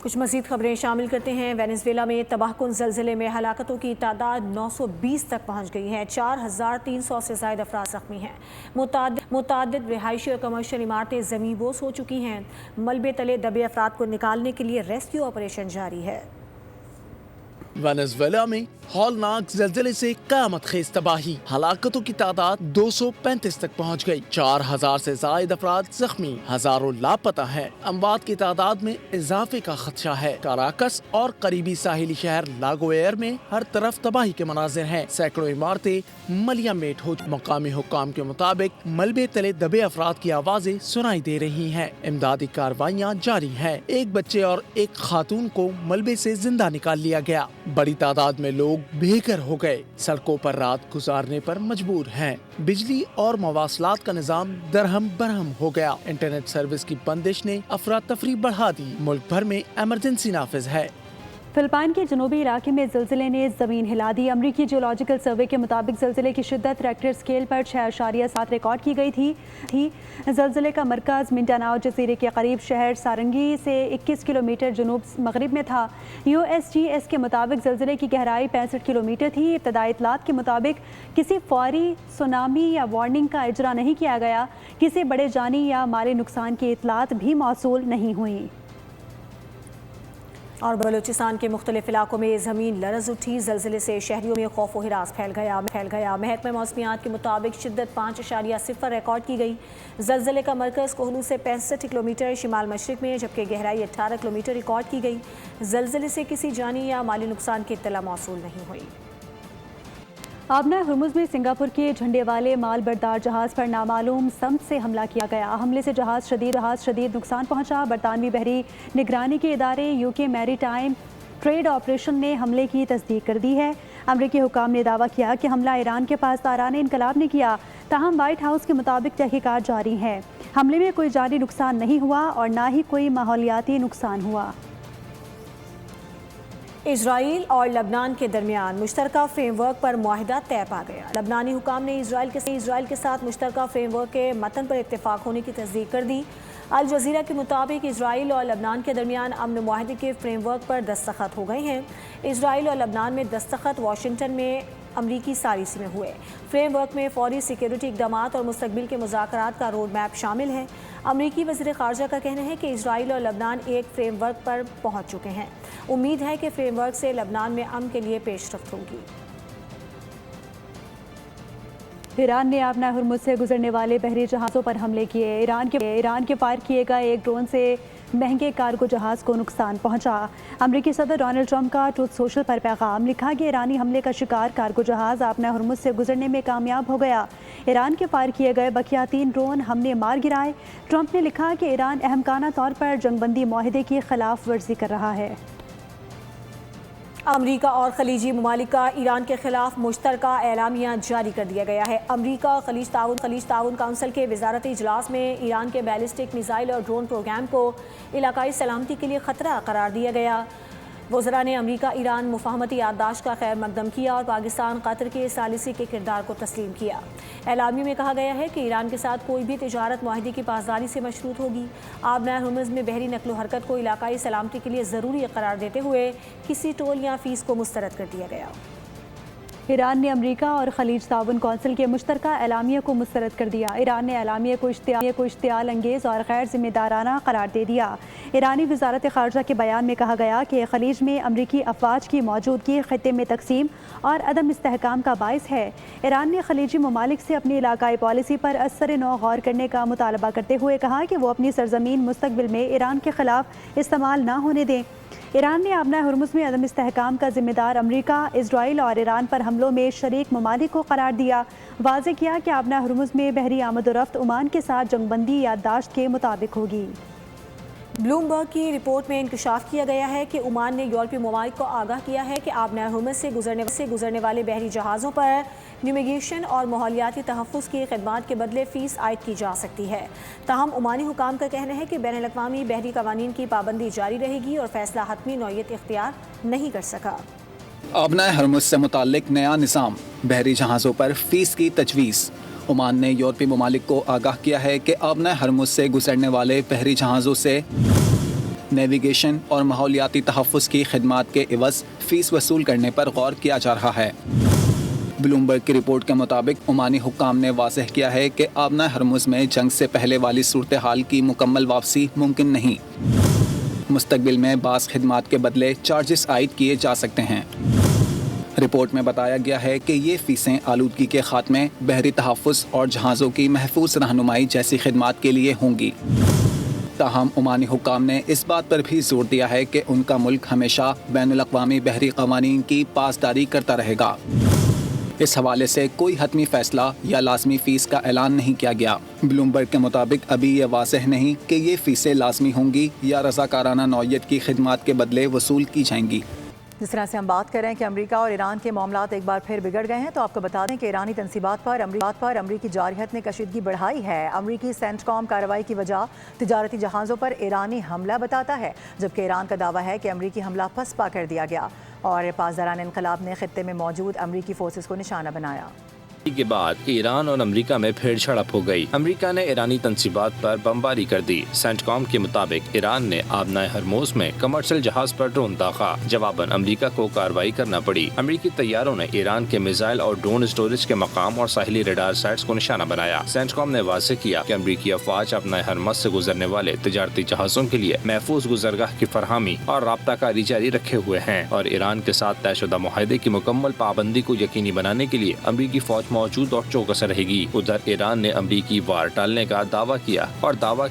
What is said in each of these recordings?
کچھ مزید خبریں شامل کرتے ہیں۔ وینزویلا میں تباہ کن زلزلے میں ہلاکتوں کی تعداد 920 تک پہنچ گئی ہے۔ 4300 سے زائد افراد زخمی ہیں۔ متعدد رہائشی اور کمرشل عمارتیں زمین بوس ہو چکی ہیں۔ ملبے تلے دبے افراد کو نکالنے کے لیے ریسکیو آپریشن جاری ہے۔ وینزویلا میں ہولناک زلزلے سے قیامت خیز تباہی، ہلاکتوں کی تعداد 235 تک پہنچ گئی۔ 4000 سے زائد افراد زخمی، ہزاروں لاپتہ ہیں۔ اموات کی تعداد میں اضافے کا خدشہ ہے۔ کاراکس اور قریبی ساحلی شہر لاگوئر میں ہر طرف تباہی کے مناظر ہیں۔ سینکڑوں عمارتیں ملیہ میٹ ہو چکی۔ مقامی حکام کے مطابق ملبے تلے دبے افراد کی آوازیں سنائی دے رہی ہیں۔ امدادی کارروائیاں جاری ہیں۔ ایک بچے اور ایک خاتون کو ملبے سے زندہ نکال لیا گیا۔ بڑی تعداد میں لوگ بے گھر ہو گئے، سڑکوں پر رات گزارنے پر مجبور ہیں۔ بجلی اور مواصلات کا نظام درہم برہم ہو گیا۔ انٹرنیٹ سروس کی بندش نے افراتفری بڑھا دی۔ ملک بھر میں ایمرجنسی نافذ ہے۔ فلپائن کے جنوبی علاقے میں زلزلے نے زمین ہلا دی۔ امریکی جیولوجیکل سروے کے مطابق زلزلے کی شدت ریکٹر اسکیل پر 6.7 ریکارڈ کی گئی تھی۔ زلزلے کا مرکز منڈاناؤ جزیرے کے قریب شہر سارنگی سے 21 کلومیٹر جنوب مغرب میں تھا۔ USGS کے مطابق زلزلے کی گہرائی 65 کلومیٹر تھی۔ ابتدائی اطلاعات کے مطابق کسی فوری سونامی یا وارننگ کا اجرا نہیں کیا گیا۔ کسی بڑے جانی یا مالی نقصان کی اطلاعات بھی موصول نہیں ہوئیں۔ اور بلوچستان کے مختلف علاقوں میں زمین لرز اٹھی۔ زلزلے سے شہریوں میں خوف و ہراس پھیل گیا۔ محکمہ موسمیات کے مطابق شدت 5.0 ریکارڈ کی گئی۔ زلزلے کا مرکز کوہلو سے 65 کلومیٹر شمال مشرق میں، جبکہ گہرائی 18 کلومیٹر ریکارڈ کی گئی۔ زلزلے سے کسی جانی یا مالی نقصان کی اطلاع موصول نہیں ہوئی۔ آبنہ ہرمز میں سنگاپور کے جھنڈے والے مال بردار جہاز پر نامعلوم سمت سے حملہ کیا گیا۔ حملے سے جہاز شدید نقصان پہنچا۔ برطانوی بحری نگرانی کے ادارے UK میری ٹائم ٹریڈ آپریشن نے حملے کی تصدیق کر دی ہے۔ امریکی حکام نے دعویٰ کیا کہ حملہ ایران کے پاسداران انقلاب نے کیا، تاہم وائٹ ہاؤس کے مطابق تحقیقات جاری ہیں۔ حملے میں کوئی جانی نقصان نہیں ہوا اور نہ ہی کوئی ماحولیاتی نقصان ہوا۔ اسرائیل اور لبنان کے درمیان مشترکہ فریم ورک پر معاہدہ طے پا گیا۔ لبنانی حکام نے اسرائیل کے ساتھ مشترکہ فریم ورک کے متن پر اتفاق ہونے کی تصدیق کر دی۔ الجزیرہ کے مطابق اسرائیل اور لبنان کے درمیان امن معاہدے کے فریم ورک پر دستخط ہو گئے ہیں۔ اسرائیل اور لبنان میں دستخط واشنگٹن میں امریکی سالیسی میں ہوئے۔ فریم ورک میں فوری سیکیورٹی اقدامات اور مستقبل کے مذاکرات کا روڈ میپ شامل ہے۔ امریکی وزیر خارجہ کا کہنا ہے کہ اسرائیل اور لبنان ایک فریم ورک پر پہنچ چکے ہیں۔ امید ہے کہ فریم ورک سے لبنان میں امن کے لیے پیش رفت ہوگی۔ ایران نے آبنہ ہرمز سے گزرنے والے بحری جہازوں پر حملے کیے۔ ایران کے فائر کیے گئے ایک ڈرون سے مہنگے کارگو جہاز کو نقصان پہنچا۔ امریکی صدر ڈونلڈ ٹرمپ کا ٹروتھ سوشل پر پیغام، لکھا کہ ایرانی حملے کا شکار کارگو جہاز آبنہ ہرمز سے گزرنے میں کامیاب ہو گیا۔ ایران کے فائر کیے گئے بقیہ 3 ڈرون ہم نے مار گرائے۔ ٹرمپ نے لکھا کہ ایران احمقانہ طور پر جنگ بندی معاہدے کی خلاف ورزی کر رہا ہے۔ امریکہ اور خلیجی ممالک کا ایران کے خلاف مشترکہ اعلامیہ جاری کر دیا گیا ہے۔ امریکہ اور خلیج تعاون کونسل کے وزارتی اجلاس میں ایران کے بیلسٹک میزائل اور ڈرون پروگرام کو علاقائی سلامتی کے لیے خطرہ قرار دیا گیا۔ وزراء نے امریکہ ایران مفاہمتی یادداشت کا خیر مقدم کیا اور پاکستان قطر کے ثالثی کے کردار کو تسلیم کیا۔ اعلامیے میں کہا گیا ہے کہ ایران کے ساتھ کوئی بھی تجارت معاہدے کی پاسداری سے مشروط ہوگی۔ آبنہ ہرمز میں بحری نقل و حرکت کو علاقائی سلامتی کے لیے ضروری قرار دیتے ہوئے کسی ٹول یا فیس کو مسترد کر دیا گیا۔ ایران نے امریکہ اور خلیج تعاون کونسل کے مشترکہ اعلامیے کو مسترد کر دیا۔ ایران نے اعلامیے کو اشتعال انگیز اور غیر ذمہ دارانہ قرار دے دیا۔ ایرانی وزارت خارجہ کے بیان میں کہا گیا کہ خلیج میں امریکی افواج کی موجودگی خطے میں تقسیم اور عدم استحکام کا باعث ہے۔ ایران نے خلیجی ممالک سے اپنی علاقائی پالیسی پر ازسر نو غور کرنے کا مطالبہ کرتے ہوئے کہا کہ وہ اپنی سرزمین مستقبل میں ایران کے خلاف استعمال نہ ہونے دیں۔ ایران نے آبنہ ہرمز میں عدم استحکام کا ذمہ دار امریکہ، اسرائیل اور ایران پر حملوں میں شریک ممالک کو قرار دیا۔ واضح کیا کہ آبنہ ہرمز میں بحری آمد و رفت عمان کے ساتھ جنگ بندی یادداشت کے مطابق ہوگی۔ بلومبرگ کی رپورٹ میں انکشاف کیا گیا ہے کہ عمان نے یورپی ممالک کو آگاہ کیا ہے کہ آبنہ ہرمز سے گزرنے والے بحری جہازوں پر نیویگیشن اور ماحولیاتی تحفظ کی خدمات کے بدلے فیس عائد کی جا سکتی ہے۔ تاہم عمانی حکام کا کہنا ہے کہ بین الاقوامی بحری قوانین کی پابندی جاری رہے گی اور فیصلہ حتمی نوعیت اختیار نہیں کر سکا۔ آبنہ ہرمز سے متعلق نیا نظام، بحری جہازوں پر فیس کی تجویز۔ عمان نے یورپی ممالک کو آگاہ کیا ہے کہ آبنہ ہرمز سے گزرنے والے بحری جہازوں سے نیویگیشن اور ماحولیاتی تحفظ کی خدمات کے عوض فیس وصول کرنے پر غور کیا جا رہا ہے۔ بلومبرگ کی رپورٹ کے مطابق عمانی حکام نے واضح کیا ہے کہ آبنہ ہرمز میں جنگ سے پہلے والی صورتحال کی مکمل واپسی ممکن نہیں۔ مستقبل میں بعض خدمات کے بدلے چارجز عائد کیے جا سکتے ہیں۔ رپورٹ میں بتایا گیا ہے کہ یہ فیسیں آلودگی کے خاتمے، بحری تحفظ اور جہازوں کی محفوظ رہنمائی جیسی خدمات کے لیے ہوں گی۔ تاہم عمانی حکام نے اس بات پر بھی زور دیا ہے کہ ان کا ملک ہمیشہ بین الاقوامی بحری قوانین کی پاسداری کرتا رہے گا۔ اس حوالے سے کوئی حتمی فیصلہ یا لازمی فیس کا اعلان نہیں کیا گیا۔ بلومبرگ کے مطابق ابھی یہ واضح نہیں کہ یہ فیسیں لازمی ہوں گی یا رضاکارانہ نوعیت کی خدمات کے بدلے وصول کی جائیں گی۔ جس طرح سے ہم بات کریں کہ امریکہ اور ایران کے معاملات ایک بار پھر بگڑ گئے ہیں، تو آپ کو بتا دیں کہ ایرانی تنصیبات پر امریکی جارحیت نے کشیدگی بڑھائی ہے۔ امریکی سینٹ کام کارروائی کی وجہ تجارتی جہازوں پر ایرانی حملہ بتاتا ہے، جبکہ ایران کا دعویٰ ہے کہ امریکی حملہ پسپا کر دیا گیا اور پاسداران انقلاب نے خطے میں موجود امریکی فورسز کو نشانہ بنایا۔ کے بعد ایران اور امریکہ میں پھیڑ جھڑپ ہو گئی۔ امریکہ نے ایرانی تنصیبات پر بمباری کر دی۔ سینٹ کام کے مطابق ایران نے آبنہ ہرموز میں کمرشل جہاز پر ڈرون داغا۔ جواباً امریکہ کو کارروائی کرنا پڑی۔ امریکی طیاروں نے ایران کے میزائل اور ڈرون اسٹوریج کے مقام اور ساحلی ریڈار سائٹس کو نشانہ بنایا۔ سینٹ کام نے واضح کیا کہ امریکی افواج آبنہ ہرمز سے گزرنے والے تجارتی جہازوں کے لیے محفوظ گزرگاہ کی فراہمی اور رابطہ کاری جاری رکھے ہوئے ہیں اور ایران کے ساتھ طے شدہ معاہدے کی مکمل پابندی کو یقینی بنانے کے لیے امریکی فوج موجود اور چوکس رہے گی۔ ادھر ایران نے امریکی وار ٹالنے کا دعویٰ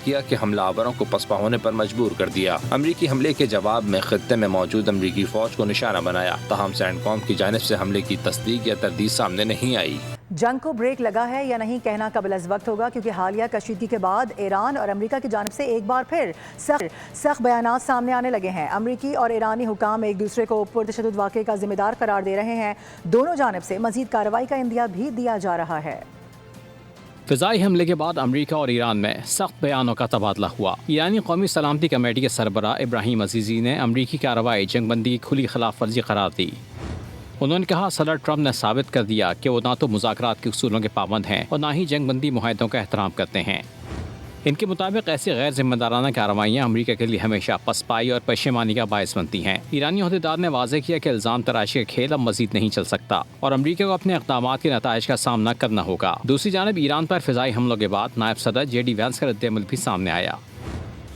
کیا کہ حملہ آوروں کو پسپا ہونے پر مجبور کر دیا۔ امریکی حملے کے جواب میں خطے میں موجود امریکی فوج کو نشانہ بنایا، تاہم سینٹ کام کی جانب سے حملے کی تصدیق یا تردید سامنے نہیں آئی۔ جنگ کو بریک لگا ہے یا نہیں کہنا قبل از وقت ہوگا، کیونکہ حالیہ کشیدگی کے بعد ایران اور امریکہ کی جانب سے ایک بار پھر سخت بیانات سامنے آنے لگے ہیں۔ امریکی اور ایرانی حکام ایک دوسرے کو پرتشدد واقعے کا ذمہ دار قرار دے رہے ہیں۔ دونوں جانب سے مزید کارروائی کا عندیہ بھی دیا جا رہا ہے۔ فضائی حملے کے بعد امریکہ اور ایران میں سخت بیانوں کا تبادلہ ہوا۔ ایرانی قومی سلامتی کمیٹی کے سربراہ ابراہیم عزیزی نے امریکی کارروائی جنگ بندی کی کھلی خلاف ورزی قرار دی۔ انہوں نے کہا صدر ٹرمپ نے ثابت کر دیا کہ وہ نہ تو مذاکرات کے اصولوں کے پابند ہیں اور نہ ہی جنگ بندی معاہدوں کا احترام کرتے ہیں۔ ان کے مطابق ایسی غیر ذمہ دارانہ کارروائیاں امریکہ کے لیے ہمیشہ پسپائی اور پشیمانی کا باعث بنتی ہیں۔ ایرانی عہدیدار نے واضح کیا کہ الزام تراشی کا کھیل اب مزید نہیں چل سکتا اور امریکہ کو اپنے اقدامات کے نتائج کا سامنا کرنا ہوگا۔ دوسری جانب ایران پر فضائی حملوں کے بعد نائب صدر جے ڈی وینس کا رد عمل بھی سامنے آیا۔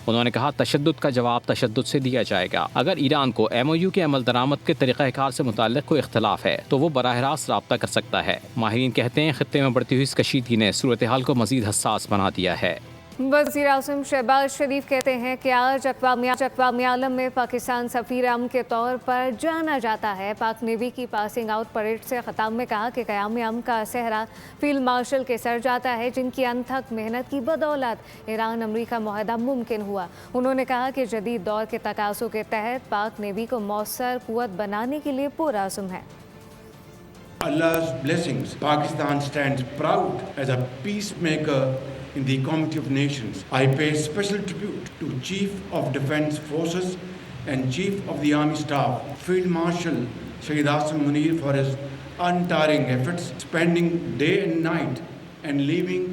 انہوں نے کہا تشدد کا جواب تشدد سے دیا جائے گا۔ اگر ایران کو ایم او یو کے عمل درآمد کے طریقہ کار سے متعلق کوئی اختلاف ہے تو وہ براہ راست رابطہ کر سکتا ہے۔ ماہرین کہتے ہیں خطے میں بڑھتی ہوئی اس کشیدگی نے صورتحال کو مزید حساس بنا دیا ہے۔ وزیر اعظم شہباز شریف کہتے ہیں کہ آج اقوام عالم میں پاکستان سفیر امن کے طور پر جانا جاتا ہے۔ پاک نیوی کی پاسنگ آؤٹ پریڈ سے خطاب میں کہا کہ قیام امن کا صحرا فیلڈ مارشل کے سر جاتا ہے، جن کی انتھک محنت کی بدولت ایران امریکہ معاہدہ ممکن ہوا۔ انہوں نے کہا کہ جدید دور کے تقاضوں کے تحت پاک نیوی کو مؤثر قوت بنانے کے لیے پرعزم ہے۔ Allah's blessings. Pakistan stands proud as a peacemaker in the Committee of Nations. I pay special tribute to Chief of Defence Forces and Chief of the Army Staff, Field Marshal Shahid Asim Munir, for his untiring efforts, spending day and night and leaving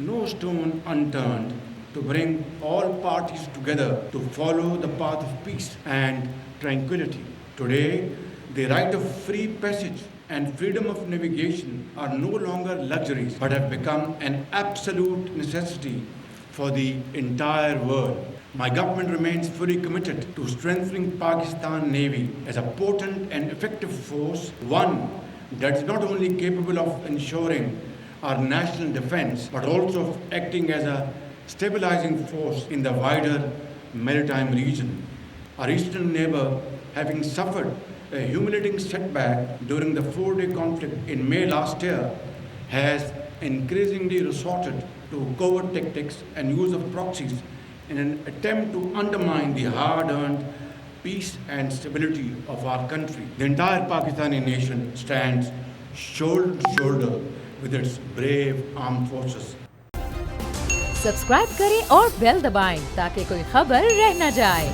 no stone unturned to bring all parties together to follow the path of peace and tranquility. Today, the right of free passage and freedom of navigation are no longer luxuries but have become an absolute necessity for the entire world. My government remains fully committed to strengthening Pakistan Navy as a potent and effective force, one that is not only capable of ensuring our national defense but also of acting as a stabilizing force in the wider maritime region. Our eastern neighbor, having suffered a humiliating setback during the 4-day conflict in May last year, has increasingly resorted to covert tactics and use of proxies in an attempt to undermine the hard-earned peace and stability of our country. The entire Pakistani nation stands shoulder to shoulder with its brave armed forces. Subscribe کریں اور بیل دبائیں تاکہ کوئی خبر رہ نہ جائے۔